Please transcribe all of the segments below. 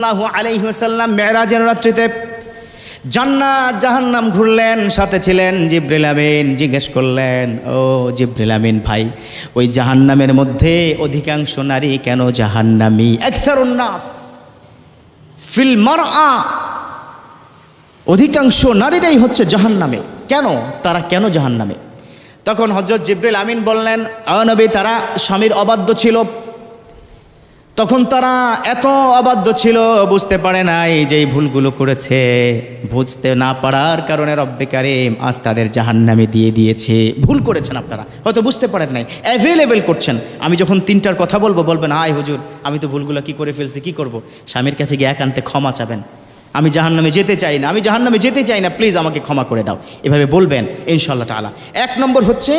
সাল্লাল্লাহু আলাইহি ওয়াসাল্লাম মেরাজের রাত্রিতে জান্নাত জাহান্নাম ঘুরলেন, সাথে ছিলেন জিবরিল আমিন। জিজ্ঞেস করলেন, ও জিবরিল আমিন ভাই, ওই জাহান্নামের মধ্যে অধিকাংশ নারী কেন জাহান্নামী? আকসারুন নাস ফিল মারআ, অধিকাংশ নারীরাই হচ্ছে জাহান্নামে। কেন? তারা কেন জাহান্নামে? তখন হযরত জিবরিল আমিন বললেন, ও নবী, তারা স্বামীর অবাধ্য ছিল। তখন তারা এত অবাধ্য ছিল, বুঝতে পারে নাই যে এই ভুলগুলো করেছে। বুঝতে না পারার কারণে রব্বে কারীম আজ তাদের জাহান্নামে দিয়ে দিয়েছে। ভুল করেছেন আপনারা, হয়তো বুঝতে পারেন নাই, অ্যাভেলেবেল করছেন। আমি যখন তিনটার কথা বলবো, বলবেন হায় হুজুর, আমি তো ভুলগুলো কি করে ফেলছি, কি করব? স্বামীর কাছে গিয়ে একান্তে ক্ষমা চাবেন, আমি জাহান্নামে যেতে চাই না, আমি জাহান্নামে যেতে চাই না, প্লিজ আমাকে ক্ষমা করে দাও, এভাবে বলবেন ইনশাআল্লাহ তাআলা। এক নম্বর হচ্ছে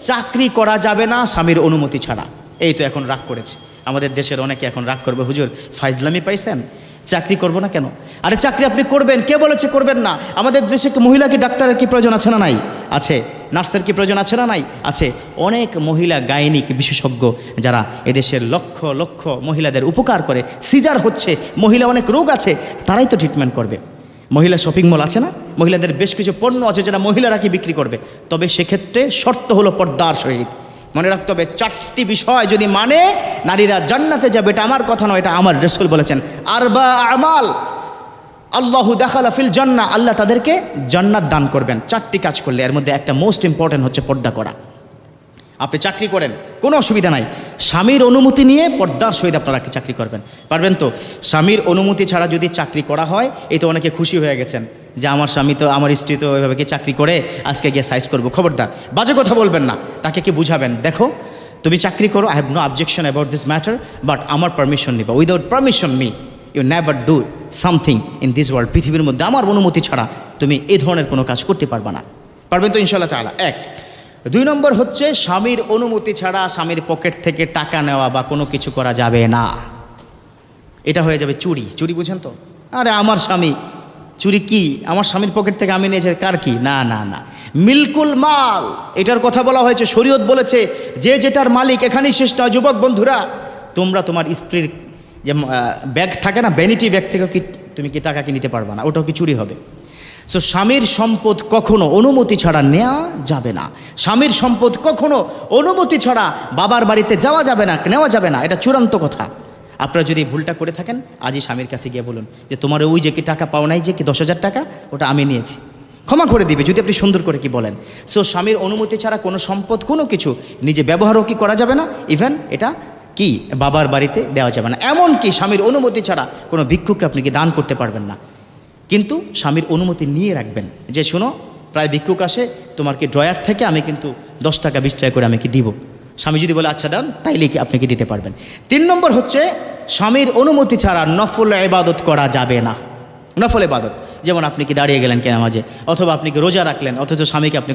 চাকরি করা যাবে না স্বামীর অনুমতি ছাড়া। এই তো এখন রাগ করেছে আমাদের দেশের অনেকে, এখন রাগ করবে, হুজুর ফাইজলামি পাইছেন, চাকরি করব না কেন? আরে চাকরি আপনি করবেন, কে বলেছে করবেন না? আমাদের দেশে মহিলা কি ডাক্তারের কি প্রয়োজন আছে না নাই? আছে। নার্সের কি প্রয়োজন আছে না নাই? আছে। অনেক মহিলা গাইনিক বিশেষজ্ঞ যারা এদেশের লক্ষ লক্ষ মহিলাদের উপকার করে। সিজার হচ্ছে, মহিলা অনেক রোগ আছে, তারাই তো ট্রিটমেন্ট করবে। মহিলা শপিং মল আছে না, মহিলাদের বেশ কিছু পণ্য আছে যেটা মহিলারা কি বিক্রি করবে। তবে সেক্ষেত্রে শর্ত হলো পর্দার সহিত। মনে রাখতে হবে, চারটি বিষয় যদি মানে নারীরা জান্নাতে যাবে। এটা আমার কথা নয়, এটা আমার রাসূল বলেছেন। আরবা আমাল আল্লাহু দাখালা ফিল জান্নাহ, আল্লাহ তাদেরকে জান্নাত দান করবেন চারটি কাজ করলে। এর মধ্যে একটা মোস্ট ইম্পর্টেন্ট হচ্ছে পর্দা করা। আপনি চাকরি করেন, কোনো অসুবিধা নাই, স্বামীর অনুমতি নিয়ে পর্দার সহিত আপনারা চাকরি করবেন, পারবেন তো? স্বামীর অনুমতি ছাড়া যদি চাকরি করা হয়, এই তো অনেকে খুশি হয়ে গেছেন যে আমার স্বামী তো, আমার স্ত্রী তো ওইভাবে কি চাকরি করে আজকে গিয়ে সাইজ করবো। খবরদার, বাজে কথা বলবেন না। তাকে কি বুঝাবেন, দেখো তুমি চাকরি করো, I have no objection about this matter, but আমার পারমিশন নিবা। Without permission me you never do something in this world. পৃথিবীর মধ্যে আমার অনুমতি ছাড়া তুমি এই ধরনের কোনো কাজ করতে পারবে না। পারবেন তো ইনশাআল্লাহ তাআলা? এক। দুই নম্বর হচ্ছে স্বামীর অনুমতি ছাড়া স্বামীর পকেট থেকে টাকা নেওয়া বা কোনো কিছু করা যাবে না। এটা হয়ে যাবে চুরি। চুরি বুঝেন তো? আরে আমার স্বামী, চুরি কি? আমার স্বামীর পকেট থেকে আমি নিয়েছি, কার কি? না না না, মিলকুল মাল, এটার কথা বলা হয়েছে। শরীয়ত বলেছে যে যেটার মালিক, এখানেই শেষ নয়। যুবক বন্ধুরা, তোমরা তোমার স্ত্রীর যে ব্যাগ থাকে না, ভ্যানিটি ব্যাগ থেকে কি তুমি কি টাকা কি নিতে পারবে না? ওটাও কি চুরি হবে? সো স্বামীর সম্পদ কখনো অনুমতি ছাড়া নেওয়া যাবে না। স্বামীর সম্পদ কখনো অনুমতি ছাড়া বাবার বাড়িতে যাওয়া যাবে না, নেওয়া যাবে না। এটা চূড়ান্ত কথা। আপনারা যদি ভুলটা করে থাকেন, আজই স্বামীর কাছে গিয়ে বলুন যে তোমার ওই যে কি টাকা পাও নাই, যে কি 10,000 টাকা, ওটা আমি নিয়েছি, ক্ষমা করে দিবে, যদি আপনি সুন্দর করে কি বলেন। সো স্বামীর অনুমতি ছাড়া কোনো সম্পদ, কোনো কিছু নিজে ব্যবহারও কি করা যাবে না, ইভেন এটা কি বাবার বাড়িতে দেওয়া যাবে না। এমনকি স্বামীর অনুমতি ছাড়া কোনো ভিক্ষুককে আপনি কি দান করতে পারবেন না। কিন্তু স্বামীর অনুমতি নিয়ে রাখবেন যে শোনো, প্রায় ভিক্ষুক আসে, তোমার কি ড্রয়ার থেকে আমি কিন্তু 10 টাকা 20 টাকা করে আমি কি দিব। স্বামী যদি বলে আচ্ছা দেন, তাইলে কি আপনি কি দিতে পারবেন। 3 নম্বর হচ্ছে স্বামীর অনুমতি ছাড়া নফল ইবাদত করা যাবে না। নফল ইবাদত, যেমন আপনি কি দাঁড়িয়ে গেলেন কে নামাজে, অথবা আপনি কি রোজা রাখলেন, অথচ স্বামীকে আপনি